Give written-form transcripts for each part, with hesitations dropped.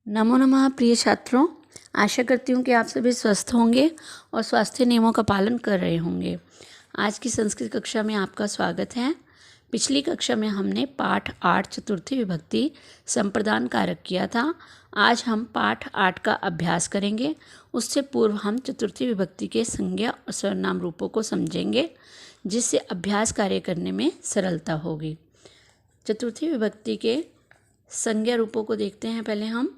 नमो नमः प्रिय छात्रों, आशा करती हूँ कि आप सभी स्वस्थ होंगे और स्वास्थ्य नियमों का पालन कर रहे होंगे। आज की संस्कृत कक्षा में आपका स्वागत है। पिछली कक्षा में हमने पाठ 8 चतुर्थी विभक्ति संप्रदान कारक किया था। आज हम पाठ 8 का अभ्यास करेंगे। उससे पूर्व हम चतुर्थी विभक्ति के संज्ञा और सर्वनाम रूपों को समझेंगे, जिससे अभ्यास कार्य करने में सरलता होगी। चतुर्थी विभक्ति के संज्ञा रूपों को देखते हैं पहले हम।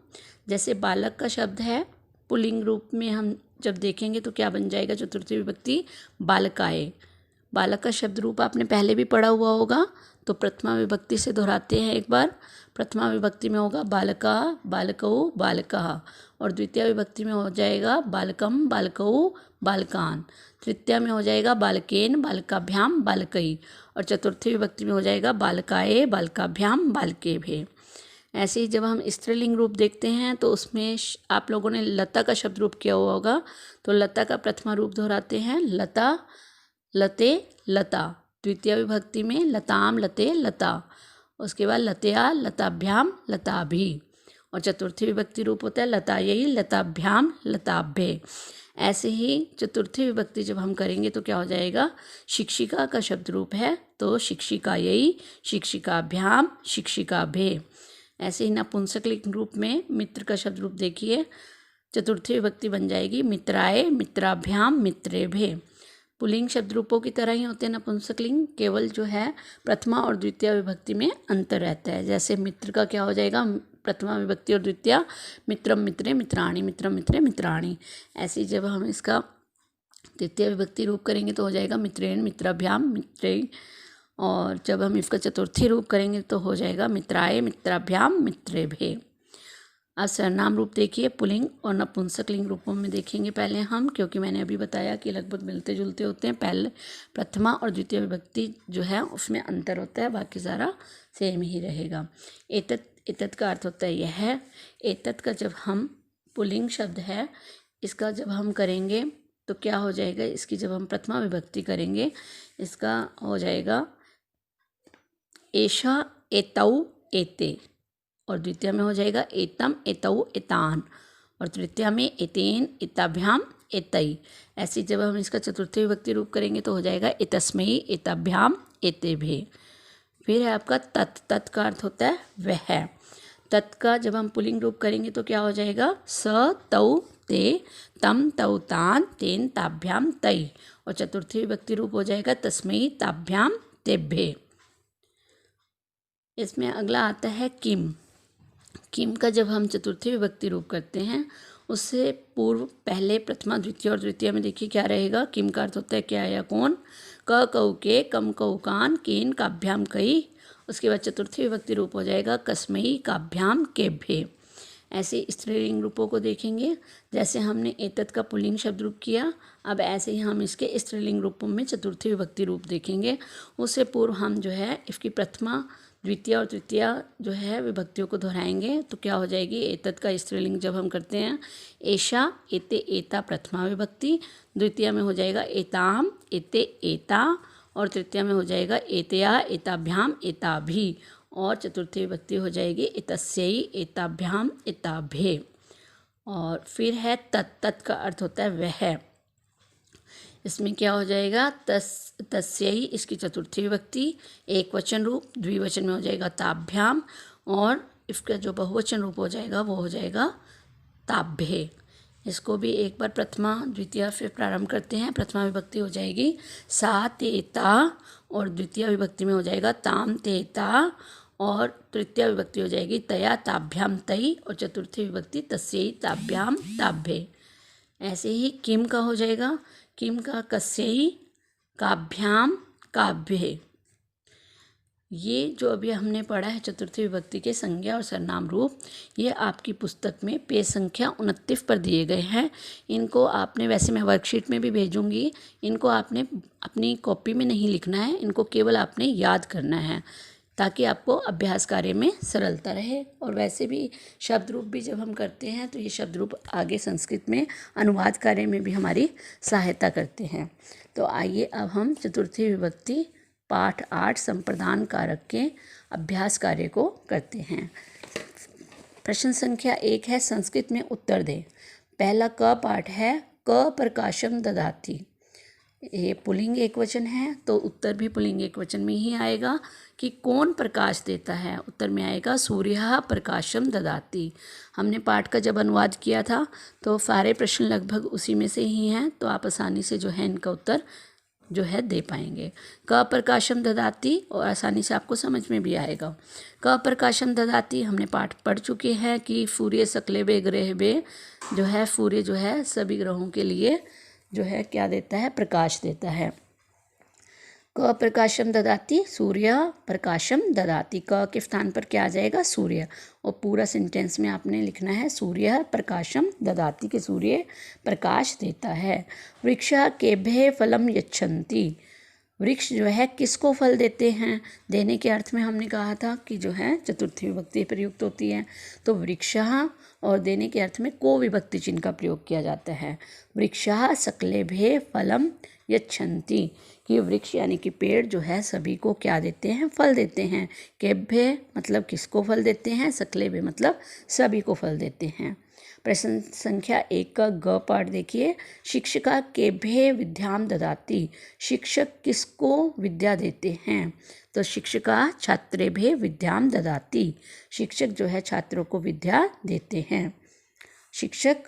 जैसे बालक का शब्द है, पुल्लिंग रूप में हम जब देखेंगे तो क्या बन जाएगा चतुर्थी विभक्ति बालकाए। बालक का शब्द रूप आपने पहले भी पढ़ा हुआ होगा, तो प्रथमा विभक्ति से दोहराते हैं एक बार। प्रथमा विभक्ति में होगा बालका, बालकौ, बालकः, और द्वितीय विभक्ति में हो जाएगा बालकम, बालकौ, बालकान। तृतीया में हो जाएगा बालकेन, बालकाभ्याम, बालकई, और चतुर्थी विभक्ति में हो जाएगा बालकाए, बालकाभ्याम, बालकेभ्ये। ऐसे ही जब हम स्त्रीलिंग रूप देखते हैं तो उसमें आप लोगों ने लता का शब्द रूप किया हुआ होगा, तो लता का प्रथमा रूप दोहराते हैं लता, लते, लता। द्वितीय विभक्ति में लताम, लते, लता। उसके बाद लतया, लताभ्याम, लताभि, और चतुर्थी विभक्ति रूप होता है लतायै, लताभ्याम, लताभ्ये। ऐसे ही चतुर्थी विभक्ति जब हम करेंगे तो क्या हो जाएगा, शिक्षिका का शब्द रूप है तो शिक्षिकायै, शिक्षिकाभ्याम, शिक्षिकाभ्ये। ऐसे ही नपुंसकलिंग रूप में मित्र का शब्द रूप देखिए, चतुर्थी विभक्ति बन जाएगी मित्राय, मित्राभ्याम, मित्रेभ्ये। पुल्लिंग शब्द रूपों की तरह ही होते हैं नपुंसकलिंग, केवल जो है प्रथमा और द्वितीय विभक्ति में अंतर रहता है। जैसे मित्र का क्या हो जाएगा, प्रथमा विभक्ति और द्वितीय मित्रम, मित्रे, मित्राणि, मित्रम, मित्रे, मित्राणि। ऐसे ही जब हम इसका तृतीय विभक्ति रूप करेंगे तो हो जाएगा मित्रेण, मित्राभ्याम, मित्रे, और जब हम इसका चतुर्थी रूप करेंगे तो हो जाएगा मित्राय, मित्राभ्याम, मित्रेभ्ये। अब सर्वनाम रूप देखिए, पुल्लिंग और नपुंसकलिंग रूपों में देखेंगे पहले हम, क्योंकि मैंने अभी बताया कि लगभग मिलते जुलते होते हैं। पहले प्रथमा और द्वितीय विभक्ति जो है उसमें अंतर होता है, बाकी सारा सेम ही रहेगा। एतत्, एतत् का अर्थ होता है यह। एतत् का जब हम पुल्लिंग शब्द है, इसका जब हम करेंगे तो क्या हो जाएगा, इसकी जब हम प्रथमा विभक्ति करेंगे इसका हो जाएगा एषा, एतौ, एते, और द्वितीय में हो जाएगा एतम, एतौ, एतान, और तृतीय में एतेन, एताभ्याम, एतई। ऐसे जब हम इसका चतुर्थी विभक्ति रूप करेंगे तो हो जाएगा एतस्मै, एताभ्याम, एतेभ्ये। फिर है आपका तत्, तत् का अर्थ होता है वह। तत् का जब हम पुल्लिंग रूप करेंगे तो क्या हो जाएगा, स, तौ, ते, तम, तौ, तान, तेन, ताभ्याम, तई, और चतुर्थी विभक्ति रूप हो जाएगा तस्मै, ताभ्याम, तेभ्ये। इसमें अगला आता है किम। किम का जब हम चतुर्थी विभक्ति रूप करते हैं उससे पूर्व पहले प्रथमा, द्वितीय और तृतीय में देखिए क्या रहेगा। किम का अर्थ होता है क्या या कौन। क, कौ, के, कम, कौ, कान, केन, काभ्याम, कई। उसके बाद चतुर्थी विभक्ति रूप हो जाएगा कस्मै, काभ्याम, केभ्ये। ऐसे स्त्रीलिंग रूपों को देखेंगे, जैसे हमने एतत् का पुल्लिंग शब्द रूप किया, अब ऐसे ही हम इसके स्त्रीलिंग रूपों में चतुर्थी विभक्ति रूप देखेंगे। उससे पूर्व हम जो है इसकी प्रथमा, द्वितीय और तृतीय जो है विभक्तियों को दोहराएंगे तो क्या हो जाएगी। एतत् का स्त्रीलिंग जब हम करते हैं, एषा, एते, एता प्रथमा विभक्ति, द्वितीय में हो जाएगा एताम, एते, एता, और तृतीय में हो जाएगा एतया, एताभ्याम, एताभि, और चतुर्थी विभक्ति हो जाएगी एतस्यै, एताभ्याम, एताभ्ये। और फिर है तत्, तत् का अर्थ होता है वह। इसमें क्या हो जाएगा, तस्यै, इसकी चतुर्थी विभक्ति एक वचन रूप, द्विवचन में हो जाएगा ताभ्याम, और इसका जो बहुवचन रूप हो जाएगा वो हो जाएगा ताभ्ये। इसको भी एक बार प्रथमा द्वितीय से प्रारंभ करते हैं। प्रथमा विभक्ति हो जाएगी सा, ते, ता, और द्वितीय विभक्ति में हो जाएगा ताम, ते, ता, और तृतीय विभक्ति हो जाएगी तया, ताभ्याम, तई, और चतुर्थी विभक्ति तस्यै, ताभ्याम, ताभ्ये। ऐसे ही किम का हो जाएगा, किम का कस्यै, काभ्याम, काभ्ये। ये जो अभी हमने पढ़ा है चतुर्थी विभक्ति के संज्ञा और सर्वनाम रूप, ये आपकी पुस्तक में पेज संख्या 29 पर दिए गए हैं। इनको आपने, वैसे मैं वर्कशीट में भी भेजूंगी, इनको आपने अपनी कॉपी में नहीं लिखना है, इनको केवल आपने याद करना है ताकि आपको अभ्यास कार्य में सरलता रहे। और वैसे भी शब्द रूप भी जब हम करते हैं तो ये शब्द रूप आगे संस्कृत में अनुवाद कार्य में भी हमारी सहायता करते हैं। तो आइए अब हम चतुर्थी विभक्ति पाठ 8 संप्रदान कारक के अभ्यास कार्य को करते हैं। प्रश्न संख्या 1 है, संस्कृत में उत्तर दें। पहला क पाठ है, क प्रकाशम ददाति। ये पुल्लिंग एकवचन है तो उत्तर भी पुल्लिंग एकवचन में ही आएगा कि कौन प्रकाश देता है। उत्तर में आएगा सूर्यः प्रकाशम ददाति। हमने पाठ का जब अनुवाद किया था तो सारे प्रश्न लगभग उसी में से ही हैं, तो आप आसानी से जो है इनका उत्तर जो है दे पाएंगे। क प्रकाशम ददाति, और आसानी से आपको समझ में भी आएगा। क प्रकाशम ददाति हमने पाठ पढ़ चुके हैं कि सूर्य सकले बे ग्रह बे, जो है सूर्य जो है सभी ग्रहों के लिए जो है क्या देता है, प्रकाश देता है। क प्रकाशम ददाति, सूर्य प्रकाशम ददाति। क के स्थान पर क्या आ जाएगा, सूर्य। और पूरा सेंटेंस में आपने लिखना है सूर्य प्रकाशम ददाति, के सूर्य प्रकाश देता है। वृक्षः केभ्यः फलम यच्छन्ति। वृक्ष जो है किसको फल देते हैं। देने के अर्थ में हमने कहा था कि जो है चतुर्थी विभक्ति प्रयुक्त होती है, तो वृक्षः और देने के अर्थ में को विभक्ति चिन्ह का प्रयोग किया जाता है। वृक्षः सकलेभ्यः फलम यच्छन्ति, कि वृक्ष यानी कि पेड़ जो है सभी को क्या देते हैं, फल देते हैं। केभ्य मतलब किसको फल देते हैं, सकलेभ्य मतलब सभी को फल देते हैं। प्रश्न संख्या 1 का ग पाठ देखिए। शिक्षिका केभ्य विद्याम ददाति। शिक्षक किसको विद्या देते हैं, तो शिक्षिका छात्रेभ्य विद्याम ददाति। शिक्षक जो है छात्रों को विद्या देते हैं। शिक्षक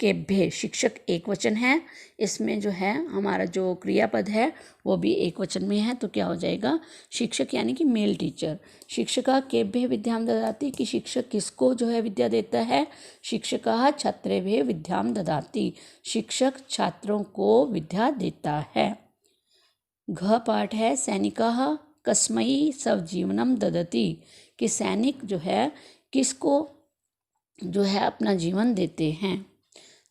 केभ्य, शिक्षक एक वचन है, इसमें जो है हमारा जो क्रियापद है वो भी एक वचन में है, तो क्या हो जाएगा, शिक्षक यानी कि मेल टीचर। शिक्षिका केभ्य विद्याम ददाति, कि शिक्षक किसको जो है विद्या देता है। शिक्षिका छात्रेभ्य विद्याम ददाति, शिक्षक छात्रों को विद्या देता है। घ पाठ है, सैनिकः कस्मै स्वजीवनम ददति, कि सैनिक जो है किसको जो है अपना जीवन देते हैं,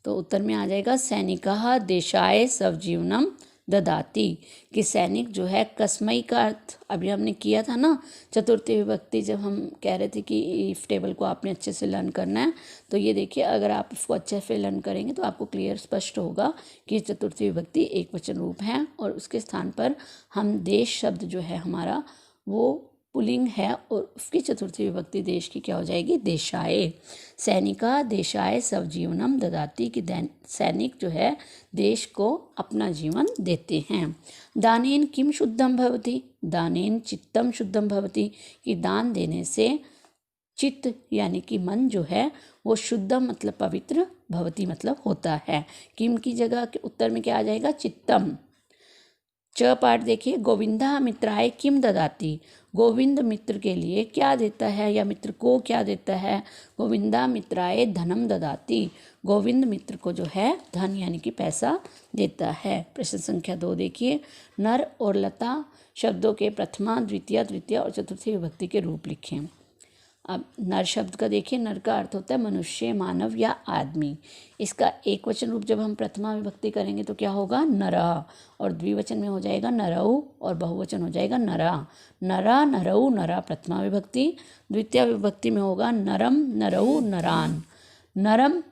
तो उत्तर में आ जाएगा सैनिकः देशाय स्वजीवनम ददाति, कि सैनिक जो है कस्मै का अर्थ अभी हमने किया था ना चतुर्थी विभक्ति, जब हम कह रहे थे कि इफ टेबल को आपने अच्छे से लर्न करना है, तो ये देखिए अगर आप इसको अच्छे से लर्न करेंगे तो आपको क्लियर स्पष्ट होगा कि चतुर्थी विभक्ति एक वचन रूप है, और उसके स्थान पर हम देश शब्द जो है हमारा वो पुल्लिंग है, और उसकी चतुर्थी विभक्ति देश की क्या हो जाएगी, देशाय। सैनिका देशाय स्वजीवनम ददाति, कि सैनिक जो है देश को अपना जीवन देते हैं। दानेन किम शुद्धम भवति, दानेन चित्तम शुद्धम भवति, कि दान देने से चित्त यानी कि मन जो है वो शुद्धम मतलब पवित्र, भवति मतलब होता है। किम की जगह के उत्तर में क्या आ जाएगा, चित्तम। च पाठ देखिए, गोविंदा मित्राय किम ददाति, गोविंद मित्र के लिए क्या देता है या मित्र को क्या देता है। गोविंदा मित्राय धनम ददाति, गोविंद मित्र को जो है धन यानी कि पैसा देता है। प्रश्न संख्या 2 देखिए, नर और लता शब्दों के प्रथमा द्वितीय तृतीय और चतुर्थी विभक्ति के रूप लिखें। अब नर शब्द का देखिए, नर का अर्थ होता है मनुष्य, मानव या आदमी। इसका एक वचन रूप जब हम प्रथमा विभक्ति करेंगे तो क्या होगा, नरः, और द्विवचन में हो जाएगा नरौ, और बहुवचन हो जाएगा नरा। नरा नरौ नरा प्रथमा विभक्ति, द्वितीय विभक्ति में होगा नरम नरौ नरान। नरम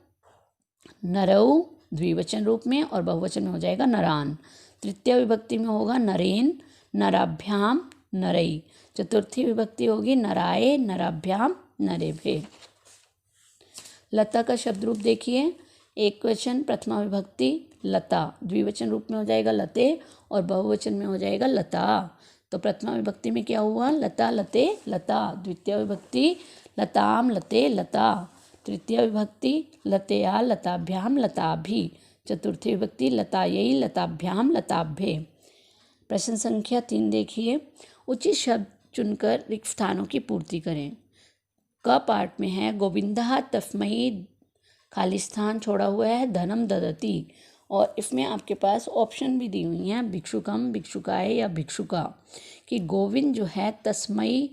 नरौ द्विवचन रूप में, और बहुवचन में हो जाएगा नरान। तृतीय विभक्ति में होगा नरेन नराभ्याम नरई। चतुर्थी विभक्ति होगी नराय नराभ्याम नरेभ्य। लता का शब्द रूप देखिए, एक वचन प्रथमा विभक्ति लता, द्विवचन रूप में हो जाएगा लते, और बहुवचन में हो जाएगा लता। तो प्रथमा विभक्ति में क्या हुआ, लता लते लता। द्वितीय विभक्ति लताम लते लता। तृतीय विभक्ति लतया लताभ्याम लताभि। चतुर्थी विभक्ति लतायै लताभ्याम लताभ्ये। प्रश्न संख्या 3 देखिए, उचित शब्द चुनकर रिक्त स्थानों की पूर्ति करें। क पार्ट में है, गोविंदा तस्मै, खाली स्थान छोड़ा हुआ है, धनम ददति, और इसमें आपके पास ऑप्शन भी दी हुई हैं, भिक्षुकम, भिक्षुकाय या भिक्षुका, कि गोविंद जो है तस्मै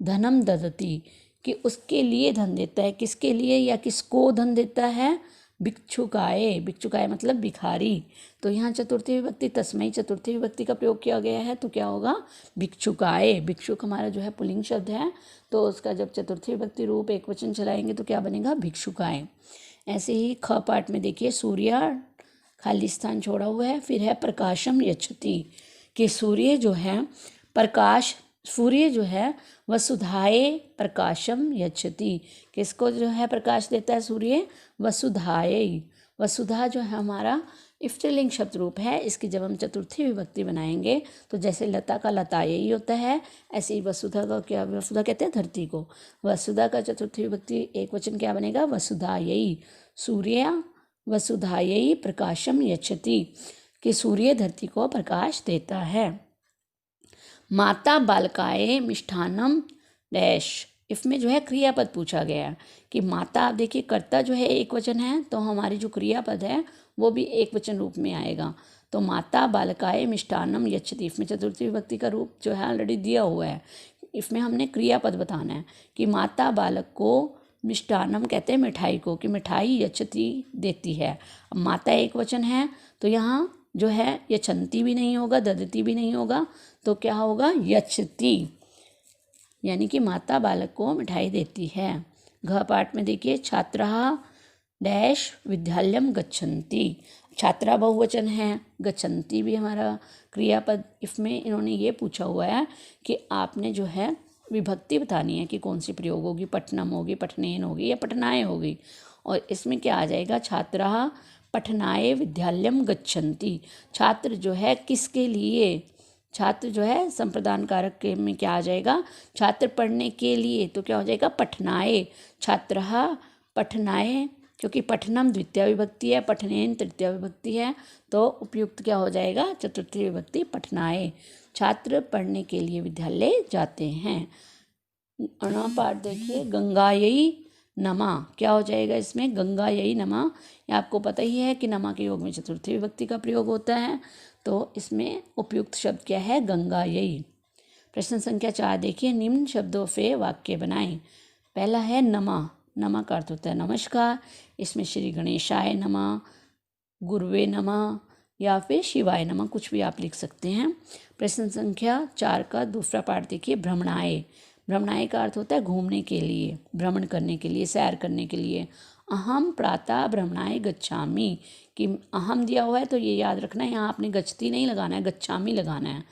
धनम ददति, कि उसके लिए धन देता है, किसके लिए या किसको धन देता है, भिक्षुकाय। भिक्षुकाय मतलब भिखारी। तो यहाँ चतुर्थी विभक्ति तस्मै चतुर्थी विभक्ति का प्रयोग किया गया है, तो क्या होगा, भिक्षुकाय। भिक्षुक हमारा जो है पुल्लिंग शब्द है, तो उसका जब चतुर्थी विभक्ति रूप एक वचन चलाएंगे तो क्या बनेगा, भिक्षुकाय। ऐसे ही ख पाठ में देखिए, सूर्य खाली स्थान छोड़ा हुआ है, फिर है प्रकाशम यच्छति, कि सूर्य जो है प्रकाश सूर्य जो है वसुधाए प्रकाशम यच्छति, किसको जो है प्रकाश देता है सूर्य? वसुधाए। वसुधा जो है हमारा स्त्रीलिंग शब्द रूप है, इसकी जब हम चतुर्थी विभक्ति बनाएंगे तो जैसे लता का लतायई होता है, ऐसे ही वसुधा का क्या, वसुधा कहते हैं धरती को। वसुधा का चतुर्थी विभक्ति एक वचन क्या बनेगा? वसुधायई। सूर्य वसुधायई प्रकाशम यच्छति, कि सूर्य धरती को प्रकाश देता है। माता बालकाए मिष्ठानम डैश, इसमें जो है क्रियापद पूछा गया है कि माता, आप देखिए कर्ता जो है एक वचन है, तो हमारी जो क्रियापद है वो भी एक वचन रूप में आएगा। तो माता बालकाए मिष्ठानम यच्छति, इसमें चतुर्थी विभक्ति का रूप जो है ऑलरेडी दिया हुआ है, इसमें हमने क्रियापद बताना है कि माता बालक को मिष्ठानम कहते हैं मिठाई को, कि मिठाई यच्छति देती है। अब माता एक वचन है तो यहाँ जो है यच्छन्ति भी नहीं होगा, ददति भी नहीं होगा, तो क्या होगा? यच्छति, यानी कि माता बालक को मिठाई देती है। घ पाठ में देखिए छात्राः डैश विद्यालयम गच्छन्ति, छात्रा बहुवचन है, गच्छन्ति भी हमारा क्रियापद। इसमें इन्होंने ये पूछा हुआ है कि आपने जो है विभक्ति बतानी है कि कौन सी प्रयोग होगी, पठनम होगी, पठनेन होगी या पठनाय होगी। और इसमें क्या आ जाएगा? छात्राः पठनाय विद्यालयम गच्छन्ति, छात्र जो है किसके लिए? छात्र जो है संप्रदान कारक के में क्या आ जाएगा? छात्र पढ़ने के लिए, तो क्या हो जाएगा? पठनाय। छात्रः पठनाय, क्योंकि पठनम द्वितीय विभक्ति है, पठनेन तृतीय विभक्ति है, तो उपयुक्त क्या हो जाएगा? चतुर्थी विभक्ति पठनाय। छात्र पढ़ने के लिए विद्यालय जाते हैं। अणा पाठ देखिए गंगायई नमा, क्या हो जाएगा इसमें? गंगायई नमा। ये आपको पता ही है कि नमा के योग में चतुर्थी विभक्ति का प्रयोग होता है, तो इसमें उपयुक्त शब्द क्या है? गंगायई। प्रश्न संख्या 4 देखिए, निम्न शब्दों से वाक्य बनाएं। पहला है नमा, नमा का अर्थ होता है नमस्कार, इसमें श्री गणेशाय नमः, गुरुवे नमः या फिर शिवाय नमः, कुछ भी आप लिख सकते हैं। प्रश्न संख्या 4 का दूसरा पार्ट देखिए, भ्रमणाय। भ्रमणाय का अर्थ होता है घूमने के लिए, भ्रमण करने के लिए, सैर करने के लिए। अहम प्रातः भ्रमणाय गच्छामि, कि अहम दिया हुआ है तो ये याद रखना है, यहाँ आपने गच्छति नहीं लगाना है, गच्छामि लगाना है,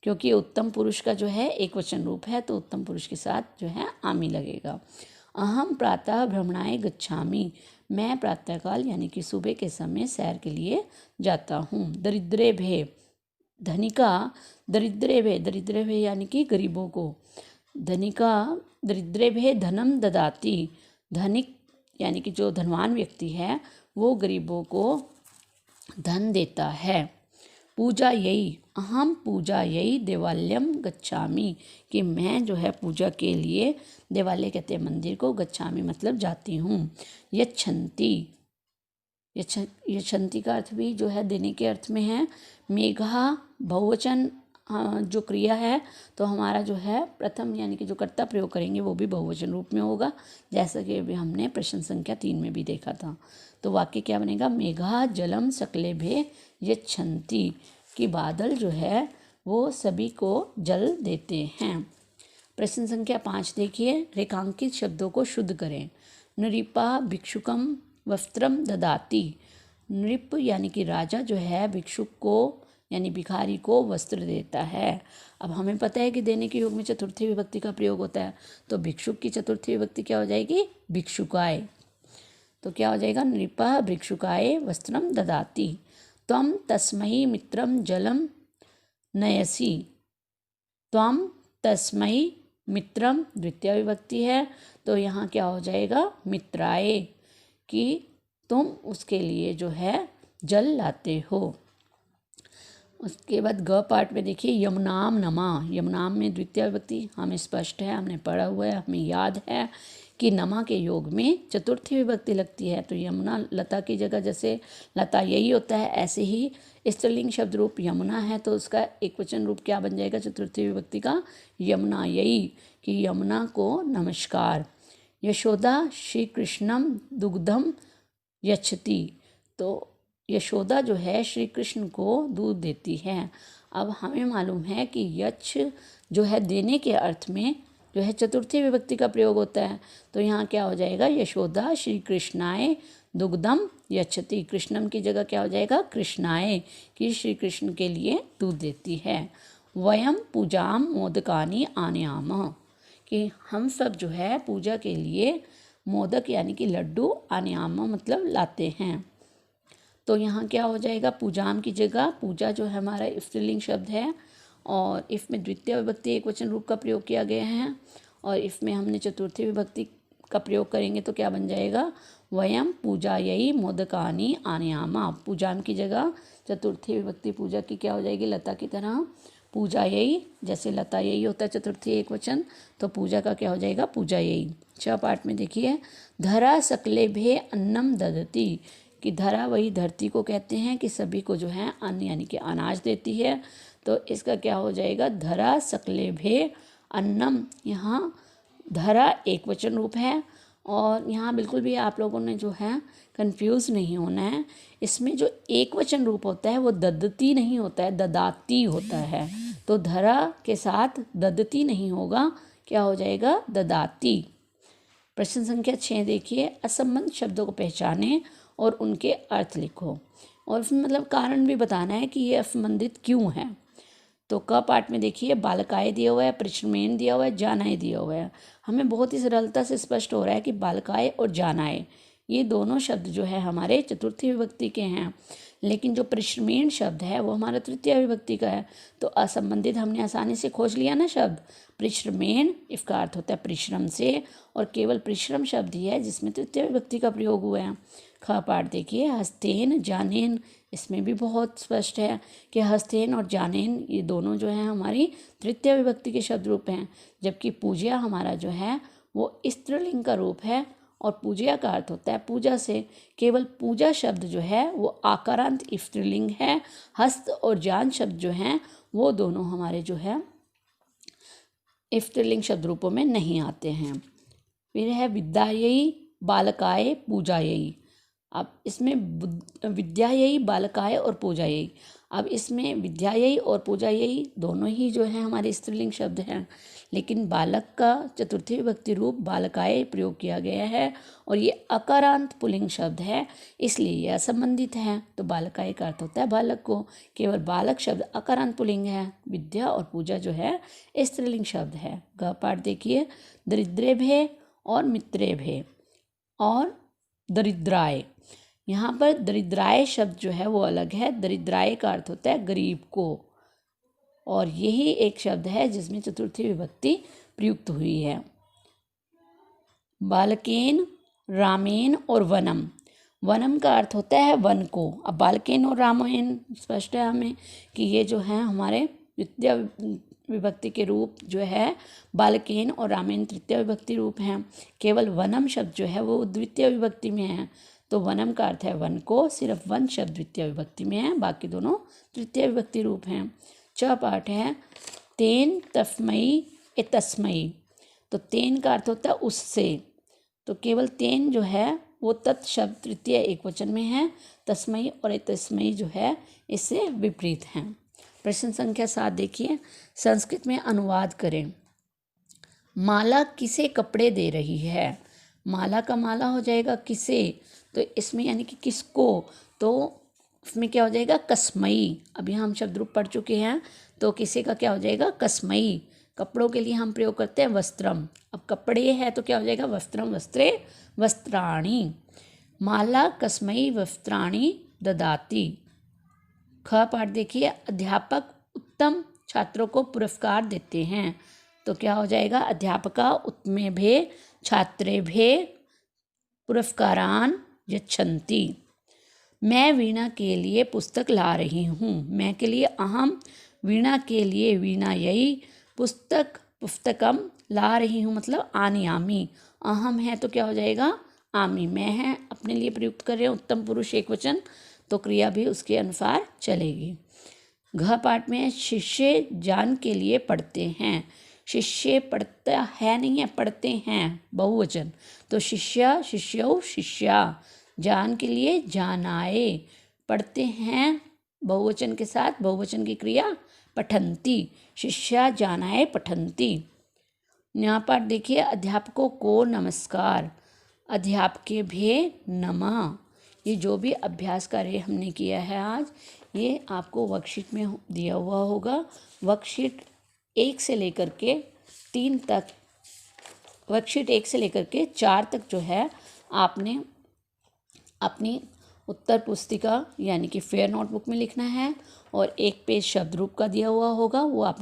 क्योंकि उत्तम पुरुष का जो है एक वचन रूप है, तो उत्तम पुरुष के साथ जो है आमी लगेगा। अहम प्रातः भ्रमणाय गच्छामि, मैं प्रातःकाल यानी कि सुबह के समय सैर के लिए जाता हूँ। दरिद्रे भे, धनिका दरिद्रे भे, दरिद्रे भे यानी कि गरीबों को, धनिका दरिद्रे भे धनम ददाति, धनिक यानी कि जो धनवान व्यक्ति है वो गरीबों को धन देता है। पूजा यही, अहम पूजा यही देवालयम गच्छामि, कि मैं जो है पूजा के लिए, देवालय कहते हैं मंदिर को, गच्छामि मतलब जाती हूँ। यच्छन्ति, यच्छन्ति का अर्थ भी जो है देने के अर्थ में है। मेघा बहुवचन जो क्रिया है, तो हमारा जो है प्रथम यानी कि जो कर्ता प्रयोग करेंगे वो भी बहुवचन रूप में होगा, जैसा कि अभी हमने प्रश्न संख्या 3 में भी देखा था। तो वाक्य क्या बनेगा? मेघा जलम सकलेभे यच्छन्ति, कि बादल जो है वो सभी को जल देते हैं। प्रश्न संख्या 5 देखिए, रेखांकित शब्दों को शुद्ध करें। नृपा भिक्षुकम वस्त्रम ददाति, नृप यानी कि राजा जो है भिक्षुक को यानी भिखारी को वस्त्र देता है। अब हमें पता है कि देने के योग में चतुर्थी विभक्ति का प्रयोग होता है, तो भिक्षुक की चतुर्थी विभक्ति क्या हो जाएगी? भिक्षुकाय। तो क्या हो जाएगा? नृपः भिक्षुकाय वस्त्रम ददाति। त्वं तस्मै मित्रम जलम नयसि, त्वं तस्मै मित्रम द्वितीय विभक्ति है, तो यहाँ क्या हो जाएगा? मित्राय, कि तुम उसके लिए जो है जल लाते हो। उसके बाद ग पार्ट में देखिए, यमुनाम नमा, यमुनाम में द्वितीय विभक्ति हमें स्पष्ट है, हमने पढ़ा हुआ है, हमें याद है कि नमा के योग में चतुर्थी विभक्ति लगती है। तो यमुना लता की जगह जैसे लता यही होता है, ऐसे ही स्त्रीलिंग शब्द रूप यमुना है, तो उसका एक वचन रूप क्या बन जाएगा चतुर्थी विभक्ति का? यमुना यही, कि यमुना को नमस्कार। यशोदा श्री कृष्णम दुग्धम यच्छति, तो यशोदा जो है श्री कृष्ण को दूध देती है। अब हमें मालूम है कि यच्छ जो है देने के अर्थ में जो है चतुर्थी विभक्ति का प्रयोग होता है, तो यहाँ क्या हो जाएगा? यशोदा श्री कृष्णाय दुग्धम यच्छति, कृष्णम की जगह क्या हो जाएगा? कृष्णाय, कि श्री कृष्ण के लिए दूध देती है। वयम पूजाम मोदकानि आनयामः, कि हम सब जो है पूजा के लिए मोदक यानी कि लड्डू आनयामः मतलब लाते हैं। तो यहाँ क्या हो जाएगा, पूजाम की जगह पूजा जो है हमारा स्त्रीलिंग शब्द है और इफ में द्वितीय विभक्ति एक वचन रूप का प्रयोग किया गया है और इफ में हमने चतुर्थी विभक्ति का प्रयोग करेंगे तो क्या बन जाएगा, वयम पूजायै मोदकानि आनयामः। पूजाम की जगह चतुर्थी विभक्ति पूजा की क्या हो जाएगी, लता की तरह पूजायै, जैसे लता यही होता है चतुर्थी एक वचन, तो पूजा का क्या हो जाएगा, पूजायै। 6 पाठ में देखिए, धरा सकलेभे अन्नम ददति, कि धरा वही धरती को कहते हैं कि सभी को जो है अन्न यानी कि अनाज देती है। तो इसका क्या हो जाएगा, धरा सकलेभे अन्नम। यहाँ धरा एक वचन रूप है और यहाँ बिल्कुल भी आप लोगों ने जो है कंफ्यूज नहीं होना है। इसमें जो एक वचन रूप होता है वो ददती नहीं होता है, ददाती होता है। तो धरा के साथ ददती नहीं होगा, क्या हो जाएगा, ददाती। प्रश्न संख्या 6 देखिए, असंबद्ध शब्दों को पहचानें और उनके अर्थ लिखो और उसमें मतलब कारण भी बताना है कि ये असंबंधित क्यों है। तो क पाठ में देखिए, बालकाय दिया हुआ है, पृष्ठमेन दिया हुआ है, जानाए दिया हुआ है। हमें बहुत ही सरलता से स्पष्ट हो रहा है कि बालकाय और जानाए ये दोनों शब्द जो है हमारे चतुर्थी विभक्ति के हैं, लेकिन जो पृष्ठमेन शब्द है वो हमारा तृतीय विभक्ति का है। तो असंबंधित हमने आसानी से खोज लिया ना शब्द, पृष्ठमेन इसका अर्थ होता है परिश्रम से और केवल परिश्रम शब्द ही है जिसमें तृतीय विभक्ति का प्रयोग हुआ है। ख पाठ देखिए, हस्तेन जानेन, इसमें भी बहुत स्पष्ट है कि हस्तेन और जानेन ये दोनों जो हैं हमारी तृतीय विभक्ति के शब्द रूप हैं, जबकि पूज्या हमारा जो है वो स्त्रीलिंग का रूप है और पूज्या का अर्थ होता है पूजा से। केवल पूजा शब्द जो है वो आकारांत स्त्रीलिंग है। हस्त और जान शब्द जो हैं वो दोनों हमारे जो है स्त्रीलिंग शब्द रूपों में नहीं आते हैं। फिर है विद्यायै बालकाय पूजायै। अब इसमें विद्यायै बालकाय और पूजायै, अब इसमें विद्यायै और पूजायै दोनों ही जो है हमारे स्त्रीलिंग शब्द हैं, लेकिन बालक का चतुर्थी विभक्ति रूप बालकाय प्रयोग किया गया है और ये अकारांत पुल्लिंग शब्द है, इसलिए यह असंबंधित है। तो बालकाय का अर्थ होता है बालक को, केवल बालक शब्द अकारांत पुल्लिंग है। विद्या और पूजा जो है स्त्रीलिंग शब्द है। ग पाठ देखिए, दरिद्रेभ्य और मित्रेभ्य और दरिद्राय। यहाँ पर दरिद्राय शब्द जो है वो अलग है। दरिद्राय का अर्थ होता है गरीब को और यही एक शब्द है जिसमें चतुर्थी विभक्ति प्रयुक्त हुई है। बालकेन रामेन और वनम, वनम का अर्थ होता है वन को। अब बालकेन और रामेन स्पष्ट है हमें कि ये जो है हमारे द्वितीय विभक्ति के रूप जो है बालकेन और रामेन तृतीय विभक्ति रूप हैं। केवल वनम शब्द जो है वो द्वितीय विभक्ति में है। तो वनम का अर्थ है वन को, सिर्फ वन शब्द द्वितीय विभक्ति में है, बाकी दोनों तृतीय विभक्ति रूप हैं। 6 पाठ है, तेन तस्मयी तस्मयी। तो तेन का अर्थ होता है उससे, तो केवल तेन जो है वो तत् शब्द तृतीय एक वचन में है। तस्मयी और तस्मयी जो है इससे विपरीत हैं। प्रश्न संख्या 7 देखिए, संस्कृत में अनुवाद करें। माला किसे कपड़े दे रही है। माला का माला हो जाएगा किसे, तो इसमें यानी कि किसको, तो इसमें क्या हो जाएगा, कस्मई। अभी हम शब्द रूप पढ़ चुके हैं, तो किसे का क्या हो जाएगा, कस्मई। कपड़ों के लिए हम प्रयोग करते हैं वस्त्रम, अब कपड़े है तो क्या हो जाएगा, वस्त्रम वस्त्रे वस्त्राणि। माला कस्मई वस्त्राणि ददाति। ख पाठ देखिए, अध्यापक उत्तम छात्रों को पुरस्कार देते हैं, तो क्या हो जाएगा, अध्यापका उत्तमेभ्ये छात्रेभ्ये पुरस्कारान यच्छन्ति। मैं वीणा के लिए पुस्तक ला रही हूँ। मैं के लिए अहम, वीणा के लिए वीणायै, पुस्तकम ला रही हूँ मतलब आनयामी। अहम है तो क्या हो जाएगा, आमी। मैं है अपने लिए प्रयुक्त कर रहे हैं उत्तम पुरुष एक वचन, तो क्रिया भी उसके अनुसार चलेगी। घ पाठ में शिष्य जान के लिए पढ़ते हैं। शिष्य पढ़ता है नहीं है, पढ़ते हैं बहुवचन, तो शिष्या शिष्यौ शिष्या। जान के लिए जानाए, पढ़ते हैं बहुवचन के साथ बहुवचन की क्रिया पठन्ति। शिष्या जानाए पठन्ति। न्याय पाठ देखिए, अध्यापकों को नमस्कार, अध्यापकेभ्ये नमः। ये जो भी अभ्यास कार्य हमने किया है आज, ये आपको वर्कशीट में दिया हुआ होगा। वर्कशीट 1 से लेकर के 3 तक, वर्कशीट 1 से लेकर के 4 तक जो है आपने अपनी उत्तर पुस्तिका यानी कि फेयर नोटबुक में लिखना है। और 1 पेज शब्द रूप का दिया हुआ होगा, वो आप